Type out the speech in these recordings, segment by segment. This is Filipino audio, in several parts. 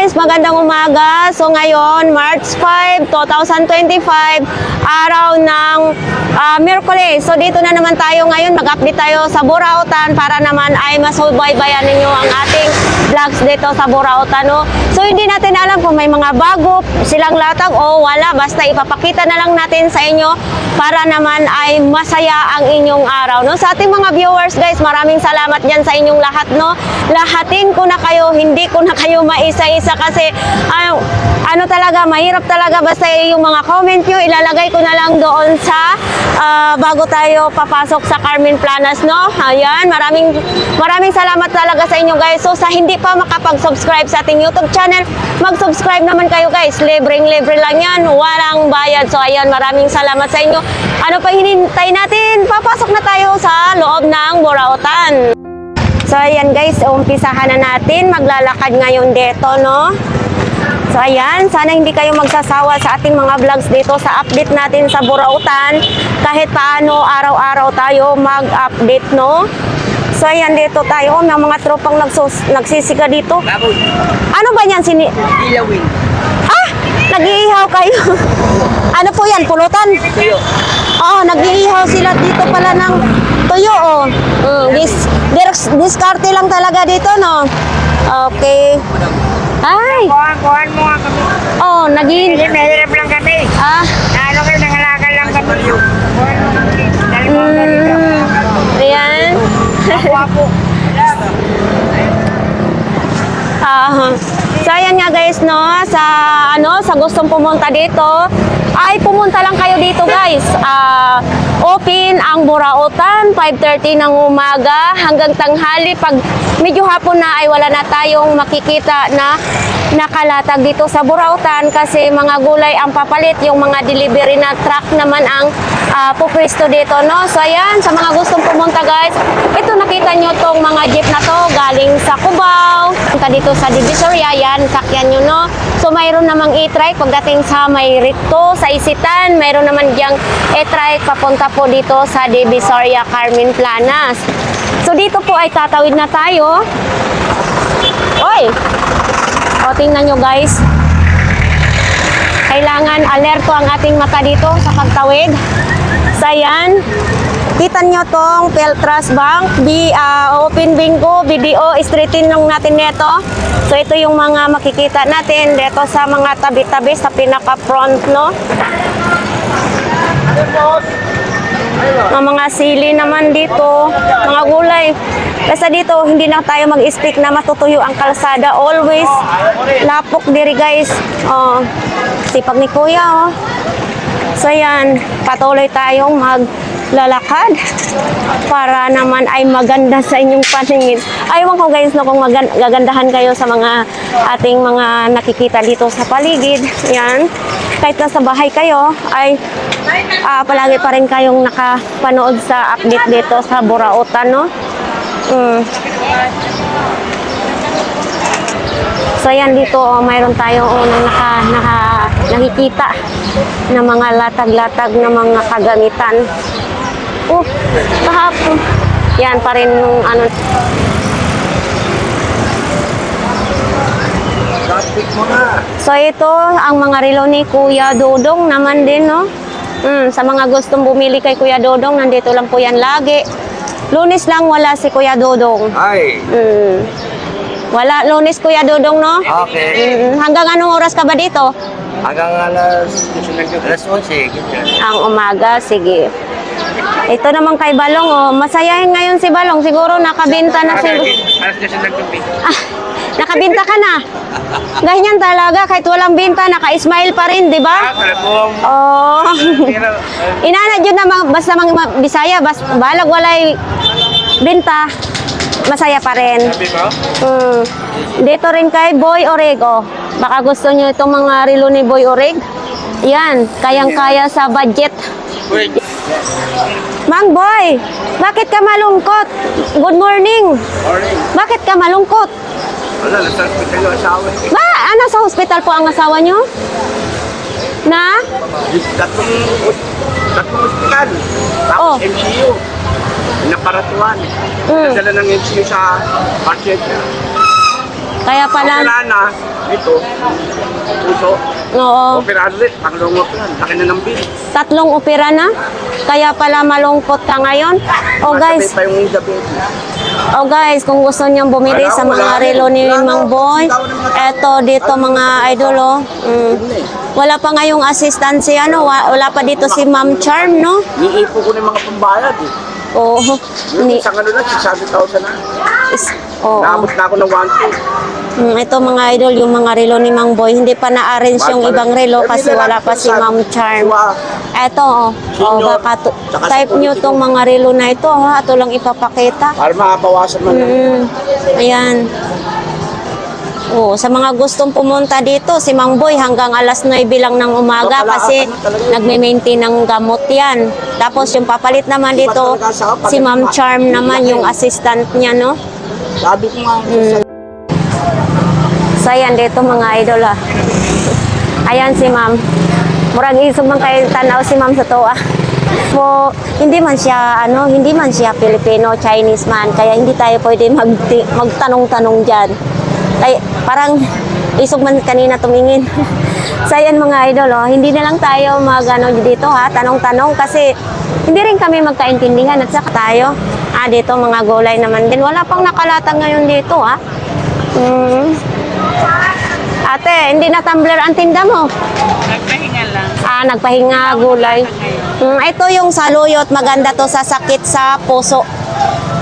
guys, magandang umaga. So ngayon, March 5, 2025, araw ng Miyerkules. So dito na naman tayo ngayon, mag-update tayo sa Burautan para naman ay masubaybayan ninyo ang ating vlogs dito sa Burautan. No? So hindi natin alam kung may mga bago silang latag o wala. Basta ipapakita na lang natin sa inyo para naman ay masaya ang inyong araw. No? Sa ating mga viewers guys, maraming salamat dyan sa inyong lahat. No? Lahatin ko na kayo, hindi ko na kayo maisa-isa kasi ano talaga, mahirap talaga. Basta yung mga comment nyo, ilalagay ko na lang doon sa bago tayo papasok sa Carmen Planas, no? Ayan, maraming salamat talaga sa inyo guys. So sa hindi pa makapag-subscribe sa ating YouTube channel, mag-subscribe naman kayo guys. Libreng-libre lang yan, walang bayad. So ayan, maraming salamat sa inyo. Ano pa hinintay natin? Papasok na tayo sa loob ng Burautan. So ayan guys, umpisahan na natin. Maglalakad ngayon dito, no? So ayan, sana hindi kayo magsasawa sa ating mga vlogs dito sa update natin sa Burautan. Kahit paano, araw-araw tayo mag-update, no? So ayan, dito tayo. May mga tropang nagsisika dito. Ano ba yan? Ilawin. Ha? Nag-iihaw kayo? Ano po yan? Pulutan? Tuyo. Oh, nag-iihaw sila dito pala ng tuyo, oh. Diskarte lang talaga dito, no? Okay. Ay! Kuhan mo nga kami. Oh, Hindi, mahirap lang kami. Ano kayo, nangalagal lang kami. Kuhan mo kami. Dali mo nga dito. Ayan. Wapo. So ayan nga guys, no, sa gustong pumunta dito, ay pumunta lang kayo dito guys. Open ang Burautan 5:30 ng umaga hanggang tanghali. Pag medyo hapon na ay wala na tayong makikita na nakalatag dito sa Burautan kasi mga gulay ang papalit, yung mga delivery na truck naman ang pupwesto dito, no. So ayan, sa mga gustong pumunta guys, ito nakita nyo tong mga jeep na to galing sa Cubao punta dito sa Divisoria. Yan, sakyan nyo, no. So mayroon namang e-trike pagdating sa may Rito, sa Isitan. Mayroon naman diyang e-trike papunta po dito sa Divisoria, Carmen Planas. So dito po ay tatawid na tayo. Oy! O, tingnan nyo guys. Kailangan alerto ang ating mata dito sa pagtawid. So ayan, kita nyo tong Peltras Bank, Open Bingo, BDO, straightin lang natin nito. So ito yung mga makikita natin dito sa mga tabi-tabi sa pinaka-front, no? Mga sili naman dito, mga gulay. Kasi dito, hindi na tayo mag-speak na matutuyo ang kalsada. Always lapok diri guys. Oh, sipag ni Kuya, oh. So yan, patuloy tayong maglalakad para naman ay maganda sa inyong paningin. Ayaw ko guys no, kung gagandahan kayo sa mga ating mga nakikita dito sa paligid. Yan, kahit nasa bahay kayo ay palagi pa rin kayong nakapanood sa update dito sa Burautan, no? So yan dito, mayroon tayong nakikita na mga latag-latag na mga kagamitan. Kahapon. Yan pa rin nung ano. So ito, ang mga relo ni Kuya Dodong naman din, no? Sa mga gustong bumili kay Kuya Dodong, nandito lang po yan lagi. Lunes lang wala si Kuya Dodong. Ay. Wala, Lunes Kuya Dodong, no? Okay. Hanggang anong oras ka ba dito? Hanggang alas 11. Ang umaga, sige. Ito naman kay Balong, oh. Masayahin ngayon si Balong. Siguro nakabinta na si... Alas 12 ng gabi. Nakabinta ka na. Ganyan talaga, kahit walang binta, naka-smile pa rin, di ba? Talabong. Oh. Inanad yun na basta mga Bisaya, balag walay binta, masaya pa rin. Dito rin kay Boy Orego. Baka gusto nyo itong mga relo ni Boy Oreg. Yan, kayang-kaya sa budget. Mang Boy, bakit ka malungkot? Good morning. Morning. Bakit ka malungkot? Wala, nasa hospital yung asawa. Ba, nasa hospital po ang asawa nyo? Na? Tatlong hospital. Tapos MCU. Naparatuan. Nadala ng MCU sa pasyente. Kaya pala... Wala na. Ito, puso. Oo. Operado rin, panglungot yan. Laki na ng bill. 3 opera na. Kaya pala malungkot ka ngayon. Oh guys, Masabay pa yung diabetes. oh guys, kung gusto niyong bumili sa mga relo ni Mang Boy, eto dito mga idol, oh. Wala pa ngayong assistant si ano, wala pa dito si Ma'am Charm, no? Niipo ko ng mga pambayad eh. Oo. Yung isang ano na, 600,000 na. Oo. Naabot na ako ng 1,200. Ito mga idol, yung mga relo ni Mang Boy, hindi pa na-arrange yung ibang relo kasi wala pa si Ma'am Charm. Eto, oh. Oh, baka type nyo tong mga relo na ito, ha? Ito lang ipapakita. Para makabawasan man. Ayan. Oh, sa mga gustong pumunta dito, si Mang Boy hanggang alas 9 lang ng umaga kasi nagme-maintain ng gamot yan. Tapos yung papalit naman dito, si Ma'am Charm naman, yung assistant niya, no? Sabi ko nga, So, ayan dito mga idol, ha. Ayan si Ma'am. Murag isog man kay tanaw si Ma'am sa toa. So, hindi man siya Filipino, Chinese man, kaya hindi tayo pwede magtanong-tanong diyan. Ay, parang isog man kanina tumingin. So, ayan mga idol, oh, hindi na lang tayo dito, ha, tanong-tanong kasi hindi rin kami magkaintindihan at saka tayo. Dito mga gulay naman din. Wala pang nakalatag ngayon dito, ha. Ate, hindi na tumbler ang tinda mo? Nagpahinga lang. Nagpahinga gulay. Ito yung saluyot, maganda to sa sakit sa puso.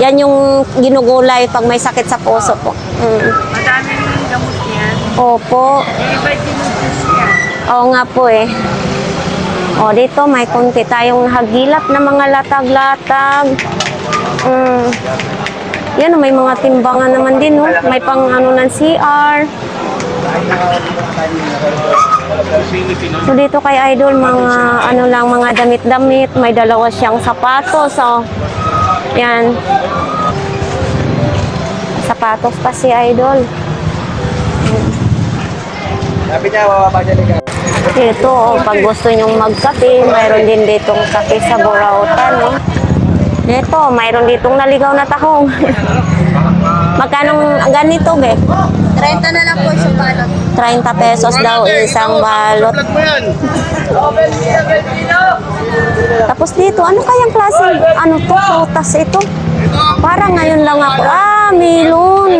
Yan yung ginugulay pag may sakit sa puso po. Madaming gamot yan. Opo. Iba tinutus yan. Oo nga po eh. O dito may konti tayong hagilap na mga latag-latag. Yan, may mga timbangan naman din, no? May pang ano ng CR. So dito kay Idol, mga ano lang, mga damit-damit, may dalawa siyang sapatos, oh. Yan. Sapatos pa si Idol. sabi niya, mababa niya liga. Dito, oh, pag gusto nyong magkape, mayroon din ditong kape sa Burautan, no? Dito, mayroon ditong naligaw na tahong. Magkano ganito, be? 30 na lang po isang balot. 30 pesos daw isang balot. Tapos dito, ano kayang klase? Ano to? Prutas ito? Parang ngayon lang ako. Melon.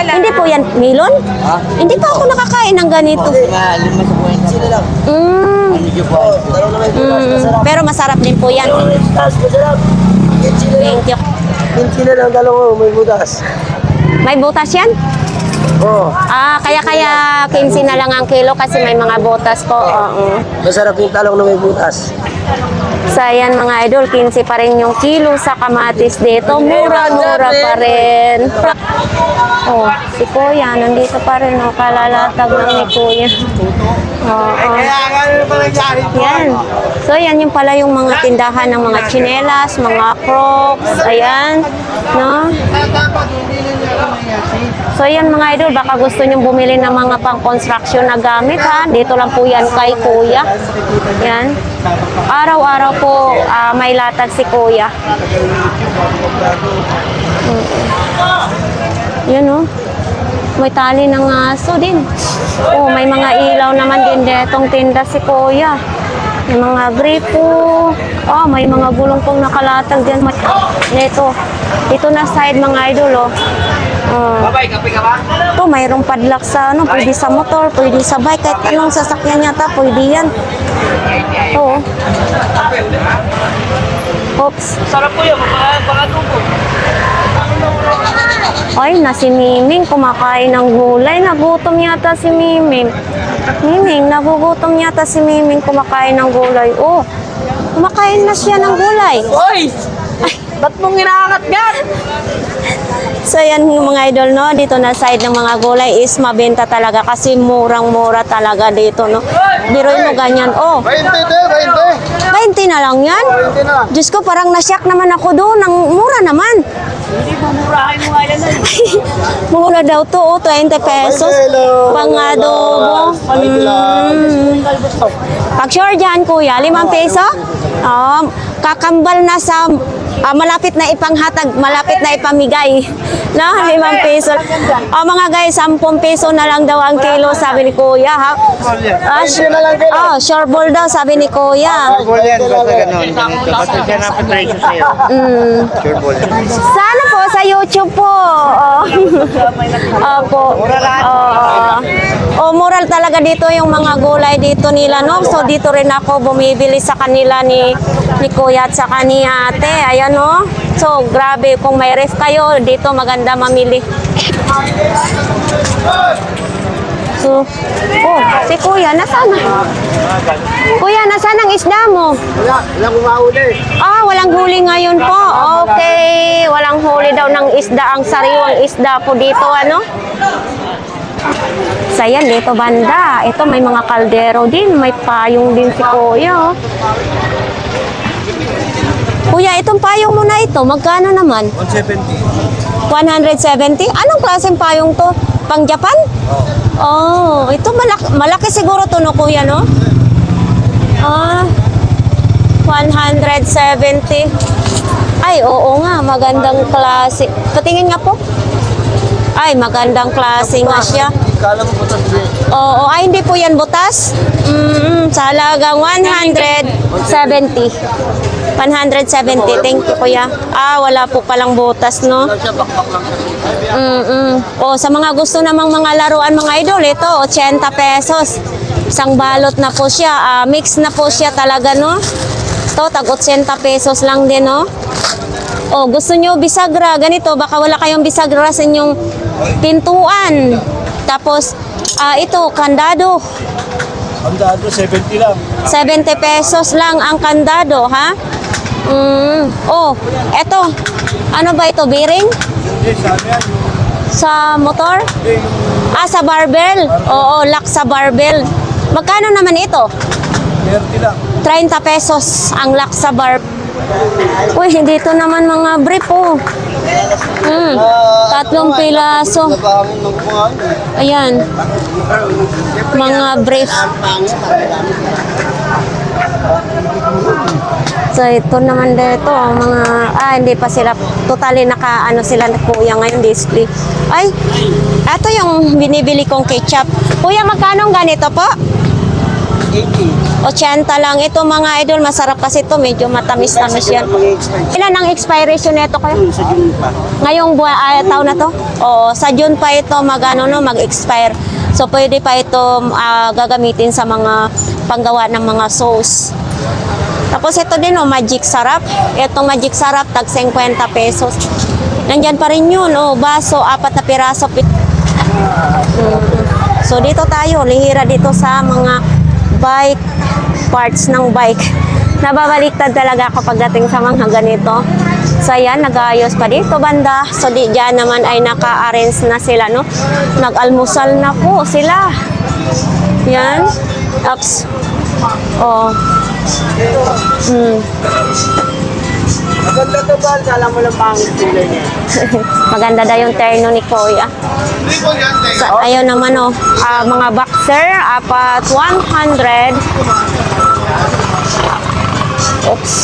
Hindi po yan. Melon? Hindi pa ako nakakain ng ganito. Pero masarap din po yan. Thank you. Pinchi na lang dalawa, may butas. May butas yan? Oo. Kaya 15 na lang ang kilo kasi may mga butas po. Oo. Masarap yung talong na may butas. So ayan mga idol, 15 pa rin yung kilo sa kamatis dito. Mura-mura pa rin. Oh, si Kuya, nandito pa rin. Oh, kalalatag lang ni Kuya. Yan. So yan yung pala yung mga tindahan ng mga tsinelas, mga crocs. Ayan. No? So yan mga idol, baka gusto nyong bumili ng mga pang-construction na gamit, ha. Dito lang po yan kay Kuya. Yan. Araw-araw po may latag si Kuya. Yan, oh. May tali ng aso din. Oh, may mga ilaw naman din ditong tinda si Kuya. May mga gripo. Oh, may mga gulong pong nakalatag din. Dito na side mga idol, oh. Babay, kape ka ba? Ito, mayroong padlock sa ano, pwede sa motor, pwede sa bike, kahit anong sasakyan yata, pwede yan. Oo. Oops. Sarap po yun, baka tubo. Ay, na si Miming, kumakain ng gulay. Nagutom yata si Miming. Miming, nagugutom yata si Miming, kumakain ng gulay. Oh, kumakain na siya ng gulay. Oy! Ba't mong inaangat yan? So yan yung mga idol, no, dito na side ng mga gulay is mabenta talaga kasi murang-mura talaga dito, no. Biruin mo ganyan, oh. 20 20 na lang yan? 20 na. Diyos ko, parang nasyak naman ako doon. Ang mura naman. Hindi mumurahin mo nga yan. Mura daw to, oh, 20 pesos. Pang-adobo. Pag sure dyan, kuya, 5 peso? Kakambal na sa malapit na ipanghatag, malapit na ipamigay. No, 5 peso. Mga guys, 10 peso na lang daw ang kilo, sabi ni Kuya. Ha? Sure ball daw, sabi ni Kuya. Ball yan, basta ganun. Ganito. Basta siya napapresyo sa'yo. Sure ball yan. Sana po sa YouTube po. Opo. Moral talaga dito yung mga gulay dito nila, no? So dito rin ako bumibili sa kanila ni Kuya at sa ni Ate. Ayan, no? So grabe, kung may ref kayo, dito maganda mamili. So, si Kuya, nasaan na? Kuya, nasaan ang isda mo? Wala kumahuli. Walang huli ngayon po. Okay, walang huli daw ng isda. Ang sariwang isda po dito, ano? So, ayan, dito banda. Ito, may mga kaldero din. May payong din si Kuya. Kuya, itong payong mo na ito, magkano naman? 170. 170? Anong klaseng payong to? Pang Japan? Ito malaki siguro to, no, Kuya, no? 170. Ay, oo nga, magandang klase. Patingin nga po. Ay, magandang klase nga siya. Kala mo butas din. Oo, ay hindi po yan butas. Sa halagang 170. 170. Thank you, Kuya. Wala po palang butas, no? Siya bakbak lang siya. Sa mga gusto namang mga laruan, mga idol, ito, 80 pesos. Isang balot na po siya. Mix na po siya talaga, no? Ito, tag 80 pesos lang din, no? Gusto nyo bisagra, ganito, baka wala kayong bisagra sa inyong pintuan. Tapos, ito, kandado. Ang dado, 70 lang. 70 pesos lang ang kandado, ha? Eto. Ano ba ito? Bearing? Hindi, sabi yan. Sa motor? Sa barbell? Oo, lock sa barbell. Magkano naman ito? 30 lang. 30 pesos ang lock sa Uy, dito naman mga brief, tatlong pilaso. Ayan. Mga brief. So, ito naman dito, mga, hindi pa sila, totally sila na Kuya ngayon, display. Ay, ito yung binibili kong ketchup. Kuya, magkano ganito po? 80 lang. Ito mga idol, masarap kasi ito, medyo matamis-tamis yan. Ilan ang expiration nito kayo? Ngayong taon na to? Sa June pa ito mag-expire. So, pwede pa ito gagamitin sa mga panggawa ng mga sauce. Tapos ito din, magic sarap. Itong magic sarap, tag 50 pesos. Nandyan pa rin yun, baso, 4 na piraso. So, dito tayo, lihira dito sa mga bike, parts ng bike. Nababaliktad talaga ako pagdating sa mga ganito. So, ayan, nag-ayos pa dito banda. So, diyan naman ay naka-arrange na sila, no? Nag-almusal na po sila. Yan. Ups. Maganda to ba? Kala mo lang pangit kulay niya. Maganda daw yung terno ni Kuya. Ayun naman, mga boxer, apat 100. Oops.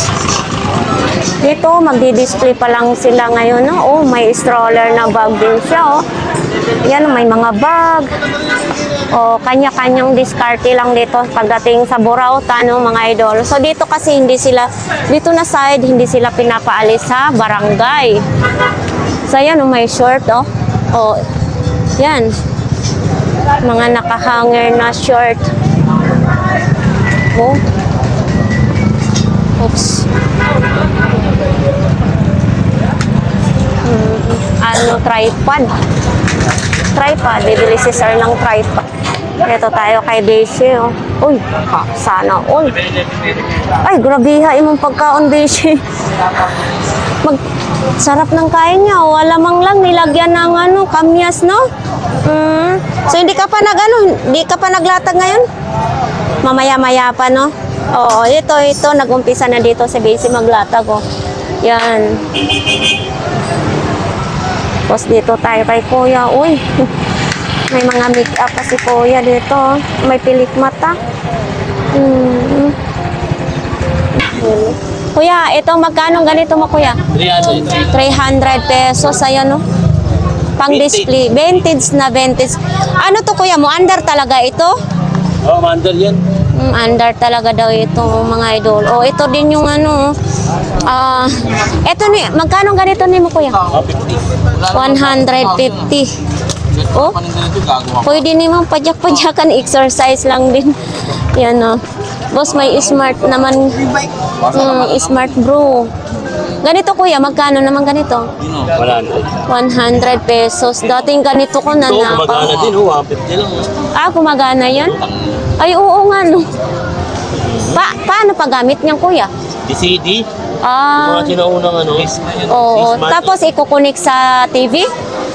Dito, magdi-display pa lang sila ngayon, no? May stroller na bag din siya, Yan, may mga bag. Kanya-kanyang diskarte lang dito pagdating sa Burautan, mga idol. So, dito kasi dito na side, hindi sila pinapaalis sa barangay. So, yan, may short, yan. Mga nakahanger na short. Oops. Tripod. Bibili si sir ng tripod. Ito tayo kay Beshi, Uy, sana all. Ay, grabiha imong pagkaon, Beshi. Sarap ng kain niya. Wala mang lang nilagyan ng kamyas, no? So, hindi ka pa naglatag ngayon? Mamaya-maya pa, no? Ito, nag-umpisa na dito si Beshi maglatag, Yan. Tapos dito tayo kay Kuya. Uy, may mga make-up pa si Kuya dito. May pilik mata. Kuya, ito magkano ganito mo kuya? 300. 300 pesos, ayan no. Pang display, vintage na vintage. Ano to kuya mo? Under talaga ito? Oh, mandal yan. Under talaga daw ito mga idol. Oh, ito din yung ano. Ito ni, magkano ganito ni mo kuya? Oh, 50. 150. Oh, pwede naman padyak-padyakan, exercise lang din. Yan oh. Boss, may smart naman. Smart bro. Ganito kuya, magkano naman ganito? 100. 100 pesos. Dating ganito ko na Ito, na. gumagana din. Oh, 150 lang. Gumagana yan? Ay, oo nga no. Paano paggamit niyan kuya? DCD. Ah, Mga sinaunang ano. oo. Smart. Tapos ikukunik sa TV?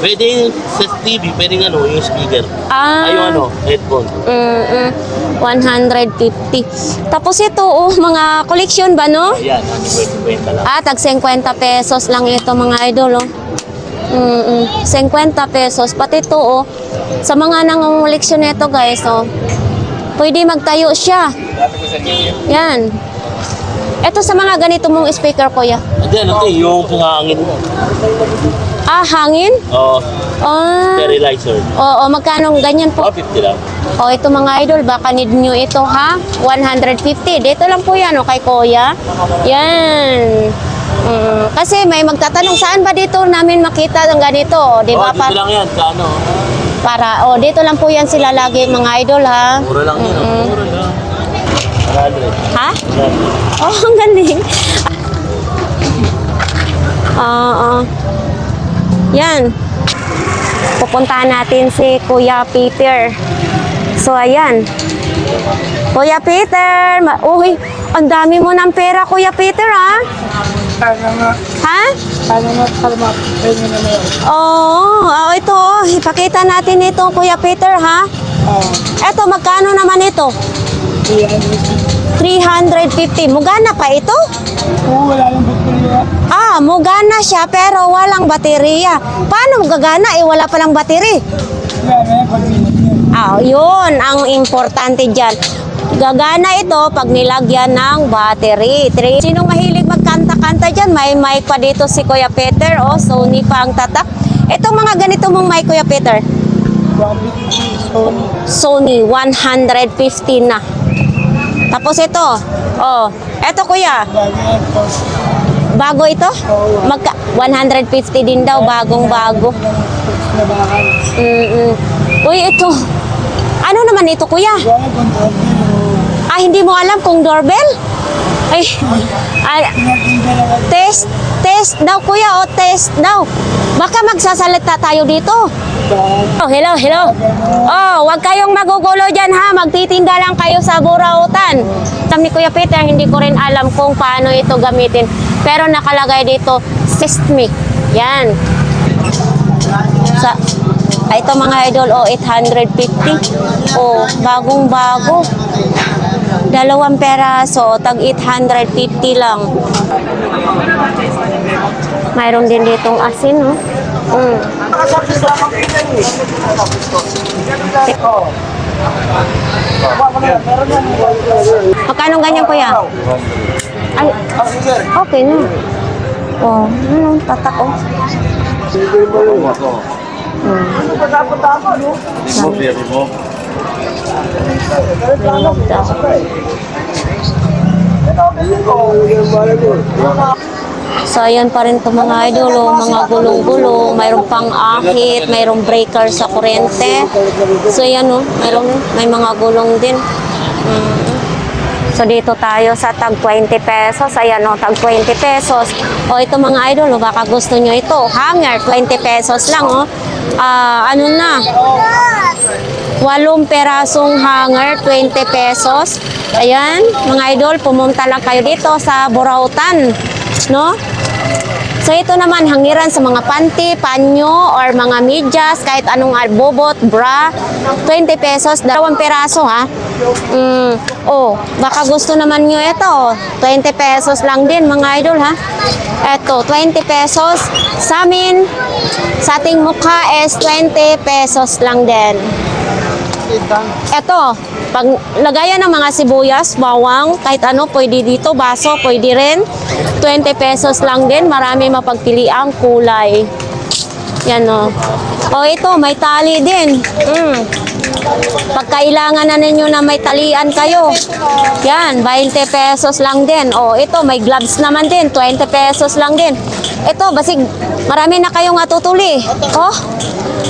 Pwede sa TV, pwede ano, yung speaker. Ay, yung ano, headphone. 150. Tapos ito, mga collection ba, no? Ayan, kwenta lang. Tag 50 pesos lang ito, mga idol, 50 pesos. Pati ito, sa mga nangunguleksyon nito, guys, pwede magtayo siya. Yan. Ito sa mga ganito mong speaker, kuya. Hindi, ano ito, yung pangangin mo. Hangin? Oh, sterilizer. Oo, magkano ganyan po? Oh, 50 lang. Ito mga idol, baka need nyo ito ha? 150. Dito lang po yan, kay Kuya. Yan. Kasi may magtatanong, saan ba dito namin makita ng ganito? Di ba? Oh, dito lang yan, sa ano. Dito lang po yan sila lagi mga idol ha? Mura lang yun. Mura lang. 100. Ha? 100. Ang galing. Yan. Pupuntahan natin si Kuya Peter. So, ayan. Kuya Peter. Uy, ang dami mo ng pera, Kuya Peter, ha? Ha? Oo, ito, ipakita natin ito, Kuya Peter, ha? Ito, magkano naman ito? 350. Mugana pa ito? Oo, wala lang baterya. Mugana siya pero walang baterya. Paano gagana? Wala palang bateri. Wala na yan, pag minute yan. Yun ang importante dyan. Gagana ito pag nilagyan ng battery. Sinong mahilig magkanta-kanta dyan? May mic pa dito si Kuya Peter. Sony pa ang tatak. Itong mga ganito mong mic, Kuya Peter. 150, Sony, Sony. 150 na. Tapos ito. Ito Kuya. Bago ito? 150 din daw, bagong-bago. Uy, ito. Ano naman ito, Kuya? Hindi mo alam kung doorbell? Test daw, Kuya, test daw. Baka magsasalita tayo dito. Hello. Wag kayong magugulo dyan ha. Magtitinda lang kayo sa burautan. Ni Kuya Peter, hindi ko rin alam kung paano ito gamitin. Pero nakalagay dito, Sesame. Yan. Ito mga idol, 850. Bagong-bago. 2 peraso, tag 850 lang. Mayroon din ditong asin, no? Magkano ganyan, Kuya? Ay, okay na. Tatak, So, ayan pa rin ito mga idol, mga gulong-gulo, mayroong pang-ahit, mayroong breaker sa kuryente. So, ayan may mga gulong din. So, dito tayo sa tag 20 pesos. Ayan tag 20 pesos. Ito mga idol, baka gusto nyo ito. Hanger, 20 pesos lang, ano na? 8 perasong hanger, 20 pesos. Ayan, mga idol, pumunta lang kayo dito sa Burautan, no? So ito naman, hangiran sa mga panty, panyo, or mga medyas, kahit anong albobot, bra, 20 pesos, 2 peraso ha. Baka gusto naman nyo ito, 20 pesos lang din mga idol ha. Ito, 20 pesos. Sa amin, sa ating mukha is 20 pesos lang din. Ito, Pag lagayan ng mga sibuyas, bawang, kahit ano, pwede dito, baso, pwede rin. 20 pesos lang din, marami mapagpiliang kulay. Yan o. O ito, may tali din. Pag kailangan na ninyo na may talian kayo, yan, 20 pesos lang din. O ito, may gloves naman din, 20 pesos lang din. Ito, basig, marami na kayong atutuli. Oh,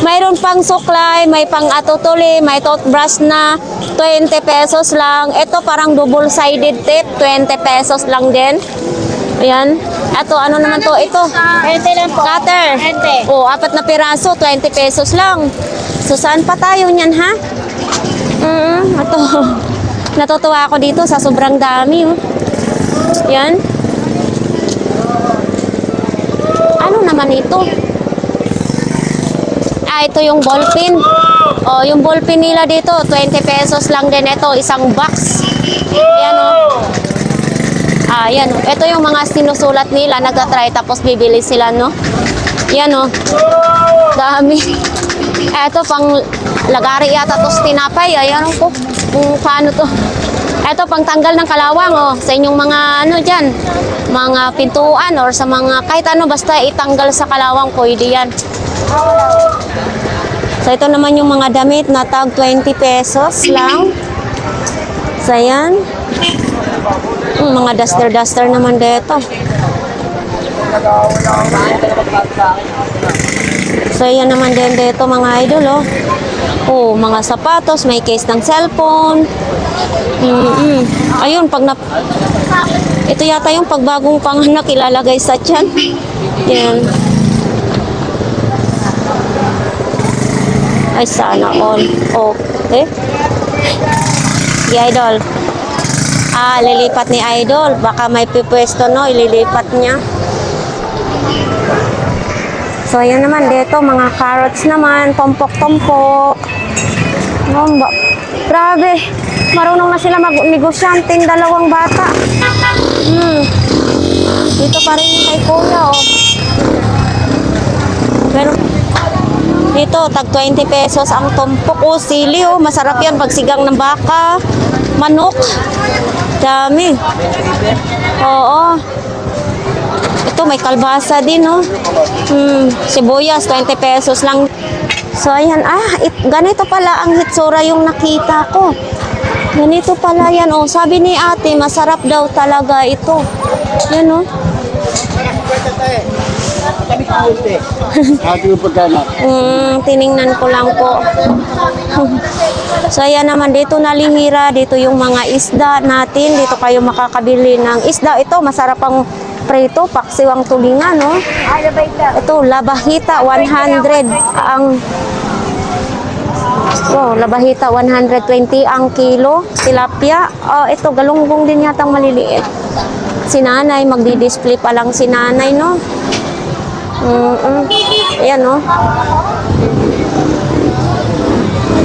mayroon pang suklay, may pang atutuli, may toothbrush na 20 pesos lang. Ito parang double-sided tape, 20 pesos lang din. Ayan. Ito, ano naman to? Ito. 20 lang po. Cutter. 20. O, 4 na piraso, 20 pesos lang. So, saan pa tayo niyan, ha? Ito. Natutuwa ako dito sa sobrang dami. Oh. Yan. Ano naman ito? Ito yung ballpen. O, yung ballpen nila dito, 20 pesos lang din. Ito, isang box. Ayan, o. Yan. Ito yung mga sinusulat nila, nagtatry tapos bibili sila, no? Yan, oh. Dami. Ito pang lagari yata tos tinapay. Ayan ko. Paano to? Ito pang tanggal ng kalawang, oh. Sa inyong mga ano dyan, mga pintuan or sa mga kahit ano basta itanggal sa kalawang, pwede yan. So ito naman yung mga damit na tag 20 pesos lang. So yan. Mga duster naman dito. So yan naman din dito mga idol, oh. Oh, mga sapatos, may case ng cellphone. Ayun, pag ito yata yung pagbagong panganak ilalagay sa tiyan. Yan. Ay, sana all. Okay. Si idol. Lilipat ni idol. Baka may pipwesto, no? Ililipat niya. So, ayan naman dito. Mga carrots naman. Tompok-tompok. Grabe. Marunong na sila mag-negosyanting dalawang bata. Dito pa rin yung kay kuya, oh. Pero, dito, tag 20 pesos ang tompok. Oh, sili, oh. Masarap yan pag sigang ng baka. Manok. Dami. Oo. Ito, may kalbasa din, oh. Sibuyas, 20 pesos lang. So, ayan. Ganito pala ang hitsura yung nakita ko. Ganito pala yan, oh. Sabi ni ate, masarap daw talaga ito. Yan, oh. Tiningnan ko lang po. So, ayan naman, dito nalihira. Dito yung mga isda natin. Dito kayo makakabili ng isda. Ito, masarap ang prito. Paksiwang tulingan, no? Ito, labahita, 100 ang... Wow, labahita, 120 ang kilo. Tilapia. Ito, galunggong din yatang maliliit. Si nanay, magdi-display pa lang si nanay, no? Ayan, no?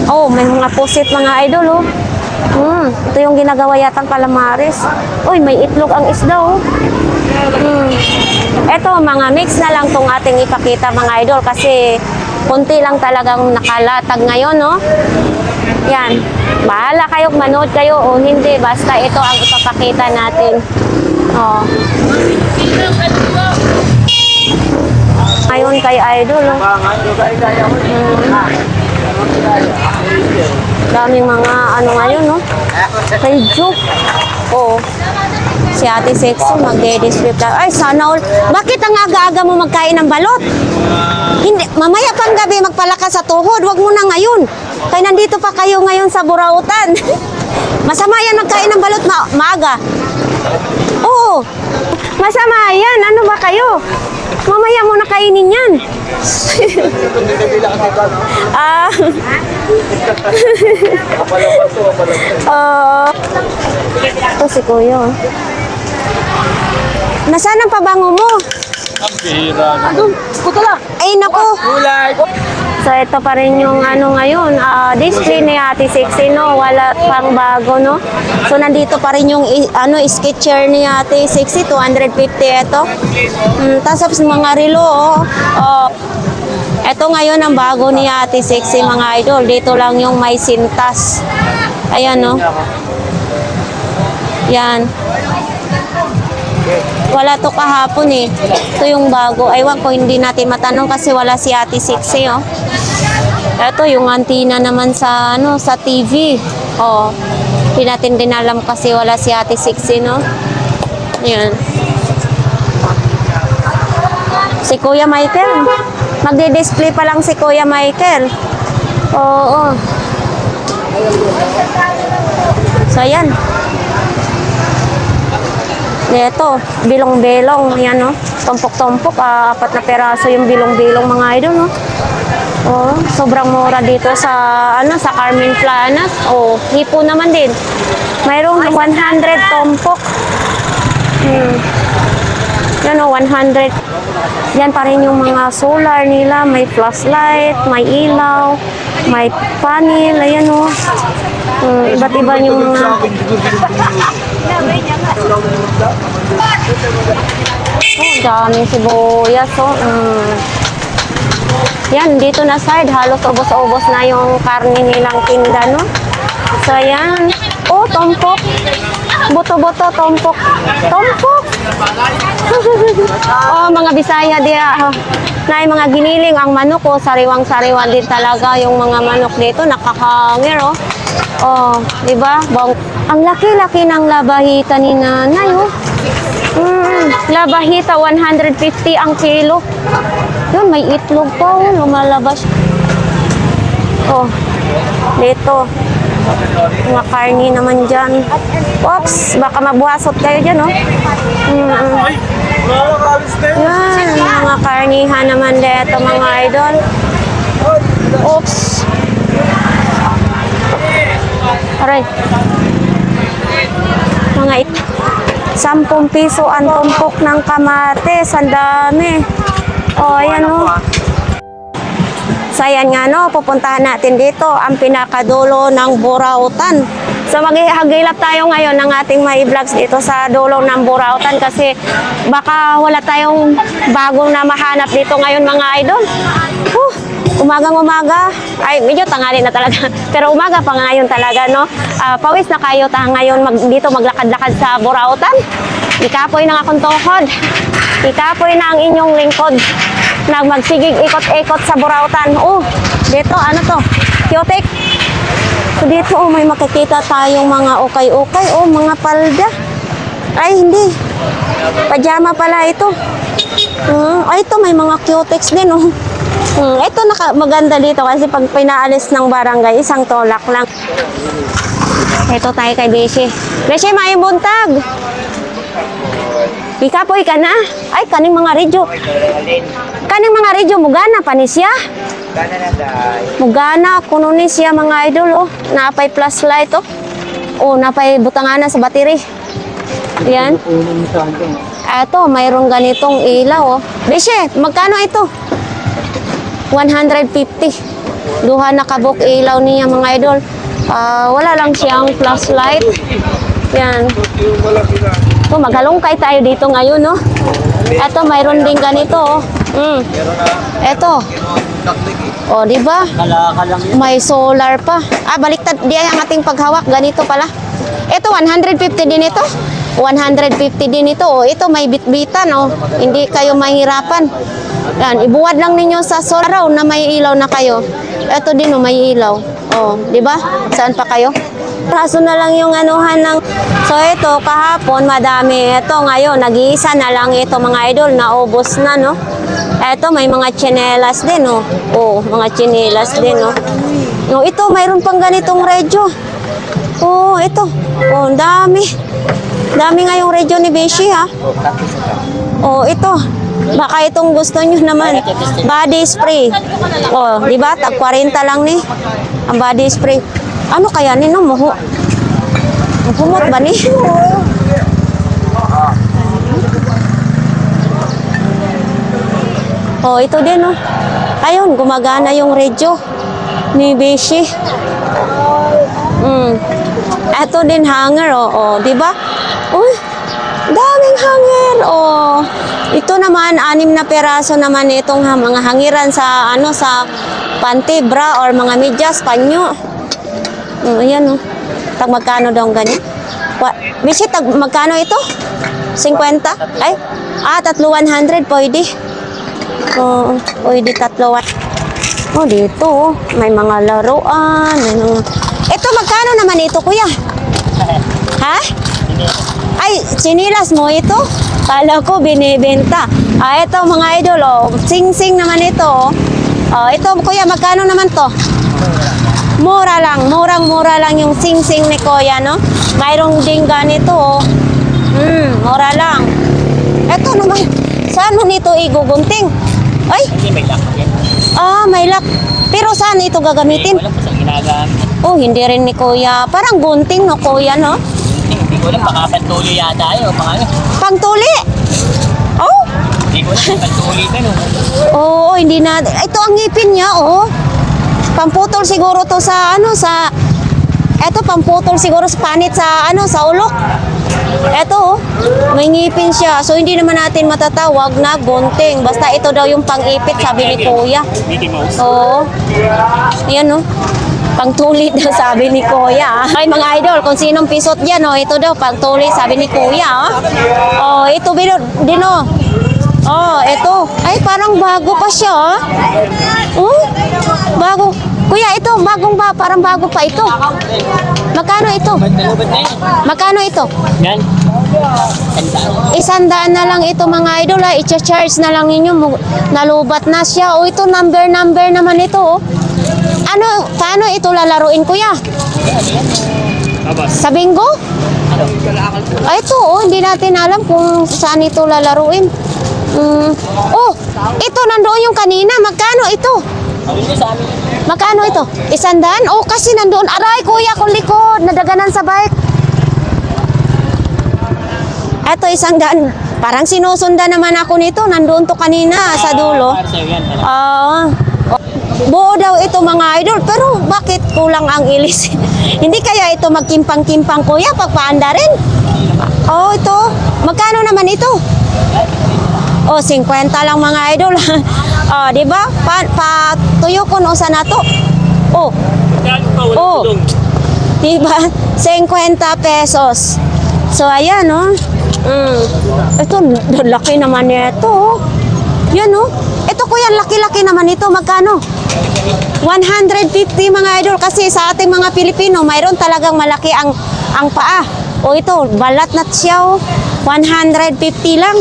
Oh, may mga pusit mga idol, oh. Ito yung ginagawa yatang calamares. Uy, may itlog ang isda, oh. Ito, mga mix na lang tong ating ipakita mga idol kasi konti lang talagang nakalatag ngayon, no? Yan. Bahala kayo, manood kayo o hindi. Basta ito ang ipapakita natin. Oh. Ngayon kay idol, oh. Daming mga ano ngayon, no? Kay Juke. Oo. Si Ate Sexy magde-display lang. Ay, sana all. Bakit ang aga-aga mo magkain ng balot? Hindi, mamaya pang gabi magpalakas sa tuhod. Huwag mo na ngayon. Kaya nandito pa kayo ngayon sa Burautan. Masama yan magkain ng balot maaga. Oo. Masama yan. Ano ba kayo? Mamaya mo na kainin yan. Ito si Kuya. Nasaan ang pabango mo? Ay, naku. So, ito pa rin yung ano ngayon, display ni Ate Sexy, no? Wala pang bago, no? So, nandito pa rin yung sketcher ni Ate Sexy, 250 ito. Tapos mga relo, oh. Ito ngayon ang bago ni Ate Sexy, mga idol. Dito lang yung may sintas. Ayan, no? Yan. Wala to kahapon eh. Ito yung bago. Aywan ko, hindi natin matanong kasi wala si Ate Sixi, oh. Ito yung antina naman sa ano, sa TV. Oh. Hindi natin din alam kasi wala si Ate Sixi, no? Yan. Si Kuya Michael. Magdi-display pa lang si Kuya Michael. Oo. So, yan. Ito, bilong-bilong. Yan, no? Tumpok-tumpok. 4 na peraso yung bilong-bilong mga idol, no? Oh, sobrang mura dito sa ano sa Carmen Planas. Oh, hipo naman din. Mayroong 100 tumpok. Yan o, 100. Yan pa rin yung mga solar nila. May flashlight, may ilaw, may panel. Ayan o. Iba't iba yung mga... Oh, daming sibuyas o. Yan, dito na side, halos ubos-ubos na yung karne nilang tinda, no? So, yan. Oh, tumpok. Buto-buto, tumpok. Tumpok! Oh, mga Bisaya diya. Na yung mga giniling, ang manok, oh, sariwang-sariwan din talaga yung mga manok dito. Nakakangir, oh. Oh, di ba? Ang laki-laki ng labahita ni nanay, oh. Labahita, 150 ang kilo. Yun, may itlog pa, oh, lumalabas. Oh, dito. Mga karni naman dyan. Oops, baka mabuhasot kayo dyan, oh. Yan, mga karnihan naman dito, mga idol. Oops. Aray. Mga 10 piso ang tumpok ng kamates. Ang dami. O, ayan o. So, ayan nga no, pupuntahan natin dito ang pinakadulo ng Burautan. So, maghihagilap tayo ngayon ng ating mga vlogs dito sa dulo ng Burautan kasi baka wala tayong bagong na mahanap dito ngayon mga idol. Umagang-umaga, ay medyo tanghali na talaga, pero umaga pa ngayon talaga, no? Pawis na kayo ngayon dito maglakad-lakad sa Burautan. Ikapoy na akong tuhod. Ikapoy na ang inyong lingkod na magsigig ikot-ikot sa Burautan. Oh, dito, ano to? Kiotek. So dito, oh, may makikita tayong mga ukay-ukay. Oh, mga palda. Ay, hindi. Pajama pala ito. Ay, ito, may mga cutex din, oh. Ito maganda dito kasi pag pinaalis ng barangay, isang tolak lang. Ito tayo kay Beshi. Beshi, may buntag. Ikapoy ka na. Ay, kaning mga redyo. Kaning mga redyo, mugana pa ni siya. Mugana, kuno ni siya mga idol, oh. Napay plus light, oh. Oh, napay butangana sa battery. Yan. Ito, mayroong ganitong ilaw, oh. Beshi, magkano ito? 150. Duha na kabuk ilaw niya mga idol. Wala lang siyang flashlight. Yan. So, maghalongkay tayo dito ngayon, no? Ito, mayroon din ganito, oh. Ito. Oh, di ba? May solar pa. Baliktad di ang ating paghawak. Ganito pala. Ito, 150 din ito. 150 din ito. Oh, ito may bitbitan, oh. Hindi kayo mahirapan. Yan, ibuwad lang ninyo sa solar na may ilaw na kayo. Ito din, oh, may ilaw. Oh, di ba? Saan pa kayo? Raso na lang yung anuhan ng... So, ito, kahapon, madami. Ito, ngayon, nag-iisa na lang ito, mga idol. Naubos na, no? Ito, may mga tsinelas din, oh. Oh, mga tsinelas din, oh. No, ito, mayroon pang ganitong radyo. Oh, ito. Oh, dami. Dami nga yung radyo ni Beshi, ha? Oh, ito. Baka itong gusto nyo naman. Body spray. Oh, di ba? Tag 40 lang ni. Ang body spray. Ano kaya ni no? Muhumot ba ni? Oh, ito din, oh. Ayun, gumagana yung radyo ni Beshi. Ito din hanger, oh. Oh, di ba? Uy, daming hanger, oh. Ito naman, 6 na peraso naman itong mga hangiran sa, sa panty, bra, or mga medyas, panyo. Ayan, oh. Tag magkano daw ganyan? Bisit, tag magkano ito? 50? Ay? 3,100 pwede. Oo, pwede 3. Oh, dito. May mga laruan. May mga... Ito, magkano naman ito, kuya? Ha? Ay, sinilas mo ito? Kala ko binibenta. Ito mga idol, oh. Sing-sing naman ito. Oh, ito, kuya, magkano naman to? Mura lang. Murang-mura lang yung sing-sing ni kuya, no? Mayroong din ganito, oh. Mura lang. Ito naman. Saan mo nito igugunting? Ay? May lock. Pero saan ito gagamitin? Wala po sa ginagamit. Oh, hindi rin ni kuya. Parang gunting, no, kuya, no? Hindi ko alam, baka pantuli yata yun. Pangtuli. Oh? Hindi ko alam, pantuli ka no. Oo, hindi na. Ito ang ngipin niya, oh. Pamputol siguro to sa eto, pamputol siguro sa panit sa sa ulok. Eto, oh, may ngipin siya. So hindi naman natin matatawag na gunting. Basta ito daw yung pang-ipit, sabi ni kuya. Mickey Mouse. Oo. Ayan, oh. Pangtuli daw, sabi ni kuya. Ay, mga idol, kung sinong pisot dyan, oh, ito daw, pangtuli, sabi ni kuya, oh. Oh, ito din, oh. Oh, ito. Ay, parang bago pa siya, oh. Oh, bago. Kuya, ito, parang bago pa ito. Magkano ito? Magkano ito? Yan. 100 na lang ito, mga idol, ha. I-charge na lang ninyo. Nalubat na siya. O, ito, number naman ito, oh. Paano ito lalaruin, kuya? Sa bingo? Ay, ito, oh, hindi natin alam kung saan ito lalaruin. Oh, ito, nandoon yung kanina. Magkano ito? Magkano ito? 100? Oh, kasi nandoon. Aray, kuya, kung likod. Nadaganan sa bike. Ito, 100. Parang sinusundan naman ako nito. Nandoon to kanina sa dulo. Buo daw ito, mga idol. Pero bakit kulang ang ilis? Hindi kaya ito magkimpang-kimpang, kuya, pagpaanda rin? Oh, ito. Magkano naman ito? Oh, 50 lang, mga idol. Oh, di ba? Tuyo ko no sa nato. Oh. Oh. Di ba? 50 pesos. So, ayan, oh. Ito, laki naman nito, oh. Yan, oh. Ito, kuya, laki-laki naman ito. Magkano? 150, mga idol. Kasi sa ating mga Pilipino, mayroon talagang malaki ang paa. O ito, balat na siya, oh. 150 lang.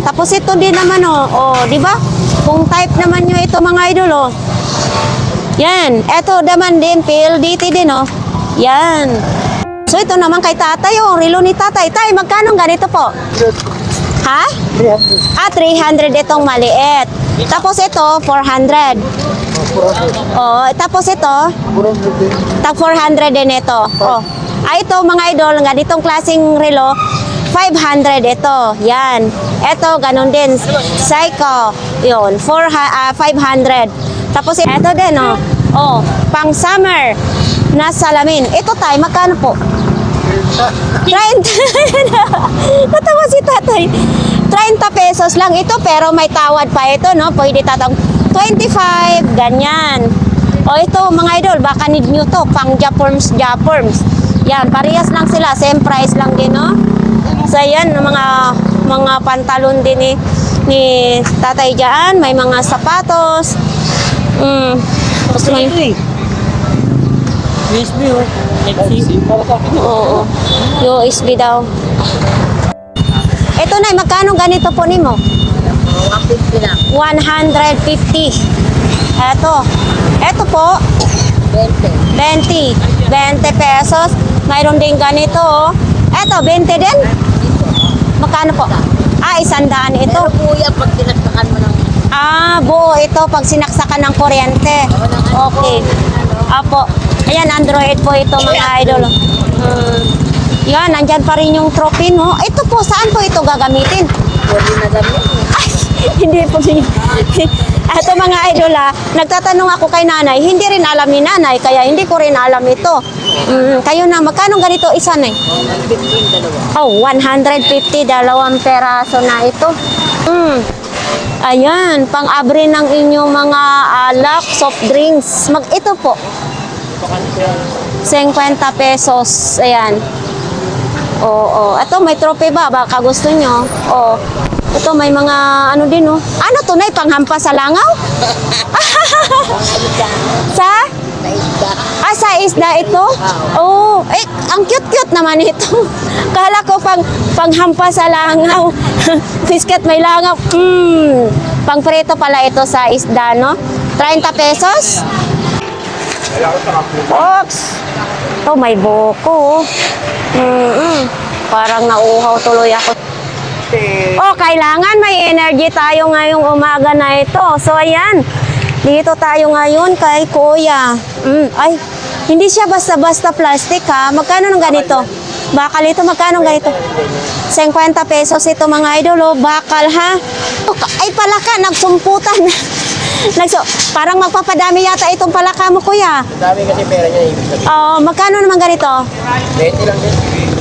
Tapos ito din naman, oh. Oh, di ba? Kung type naman nyo ito, mga idol, oh. Yan. Ito naman din, PLDT din, oh. Yan. So, ito naman kay tatay, oh. Relo ni tatay. Tay, magkano ganito po? Ha? 300 itong maliit. Tapos ito, 400. Oh, tapos ito, tag 400 din ito. Oh. Ito, mga idol, ganitong klaseng relo, 500 ito. Yan. Ito, ganun din. Seiko. Yun. 500. Tapos ito din, oh. Oh, pang summer na salamin. Ito tayo, magkano po? 30. Natawa si tatay. 30 pesos lang ito, pero may tawad pa ito, no? Pwede tatang 25, ganyan. O ito, mga idol, baka need nyo to, pang Japorms. Yan, parehas lang sila, same price lang din, no? So, yan, mga pantalon din ni tatay dyan, may mga sapatos. Tapos may... USB, oh. Oo, USB daw. Ito na, magkano ganito po nimo? 150 lang. 150. Ito po, 20 pesos. Mayroon din ganito, oh. Ito, 20 din? Magkano po? 100 ito. Pero kuya, pag tinagtakan mo ng... Buo ito pag sinaksakan ng kuryente. Okay. Apo. Ayan, Android po ito, mga idol. Yan, nandyan pa rin yung trophy, no? Ito po, saan po ito gagamitin? Pwede na gamit. Ay, hindi po. Ito, mga idol, nagtatanong ako kay nanay, hindi rin alam ni nanay, kaya hindi ko rin alam ito. Kayo na, magkano ganito isa, nay? 115 dalawa. Oh, 150, dalawang peraso na ito. Ayan, pang-abri ng inyong mga alak, soft drinks. Ito po. 50 pesos. Ayan. Oo. Ito, may trophy ba? Baka gusto nyo. Oo. Ito, may mga ano din, oh. Ano to, Nay? Panghampas sa langaw? Sa? Sa isda ito? Oo. Eh, ang cute-cute naman ito. Kala ko panghampas sa langaw. Biscuit may langaw. Pang prito pala ito sa isda, no? 30 pesos? Ox! Ito, may buko. Parang nauhaw tuloy ako. Oh, kailangan may energy tayo ngayong umaga na ito. So, ayan. Dito tayo ngayon kay Kuya. Ay, hindi siya basta-basta plastic, ha? Magkano ng ganito? Bakal ito, magkano ng ganito? 50 pesos ito, mga idol, oh. Bakal, ha? Ay, palaka, nagsumputan. Parang magpapadami yata itong palaka mo, Kuya. Dami kasi pera niya, ibig sabihin. Magkano naman ganito? 20 lang din.